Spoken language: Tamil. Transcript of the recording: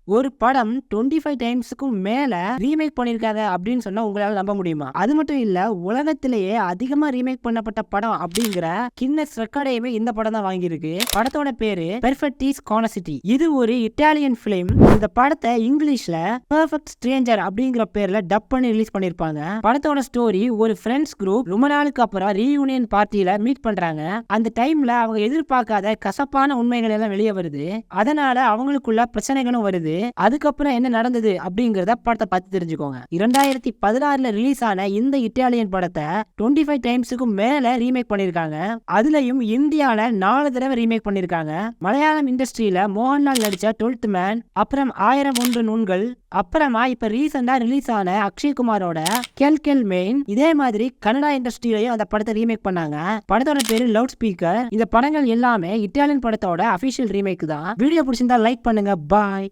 ஒரு படம் 25 டைம்ஸ்க்கும் மேல ரீமேக் பண்ணிருக்காங்க அப்படின்னு சொன்னா உங்களால நம்ப முடியுமா? அது மட்டும் இல்ல, உலகத்திலேயே அதிகமா ரீமேக் பண்ணப்பட்ட படம் அப்படிங்கிற கின்னஸ் ரெக்கார்டையுமே இந்த படம் தான் வாங்கியிருக்கு. படத்தோட பேரு பெர்ஃபெக்ட் கானசிட்டி. இது ஒரு இட்டாலியன் பிலிம். இந்த படத்தை இங்கிலீஷ்ல பெர்ஃபெக்ட் ஸ்ட்ரேஞ்சர் அப்படிங்கிற பேர்ல டப் பண்ணி ரிலீஸ் பண்ணிருப்பாங்க. படத்தோட ஸ்டோரி, ஒரு ஃப்ரெண்ட்ஸ் குரூப் ரொம்ப நாளுக்கு அப்புறம் ரீயூனியன் பார்ட்டியில மீட் பண்றாங்க. அந்த டைம்ல அவங்க எதிர்பார்க்காத கசப்பான உண்மைகள் எல்லாம் வெளியே வருது. அதனால அவங்களுக்குள்ள பிரச்சனைகளும் வருது. அதுக்கப்புறம் என்ன நடந்தது அப்படிங்கறத படத்தை பார்த்து தெரிஞ்சுக்கோங்க. 2016ல ரிலீஸ் ஆன இந்த இட்டாலியன் படத்தை 25 டைம்ஸுக்கும் மேல ரீமேக் பண்ணிருக்காங்க. அதுலயும் இந்தியால 4 தடவை ரீமேக் பண்ணிருக்காங்க. மலையாளம் இண்டஸ்ட்ரியில மோகன்லால் நடிச்ச 12th மேன், அப்புறம் 1001 நூல்கள், அப்புறமா இப்ப ரீசெண்டா ரிலீஸ் ஆன அக்ஷய்குமாரோட கெல் மெயின். இதே மாதிரி கன்னடா இண்டஸ்ட்ரியிலையும் அந்த படத்தை ரீமேக் பண்ணாங்க. படத்தோட பேரு லவுட் ஸ்பீக்கர். இந்த படங்கள் எல்லாமே இட்டாலியன் படத்தோட அபிஷியல் ரீமேக் தான். வீடியோ பிடிச்சிருந்தா லைக் பண்ணுங்க. பாய்.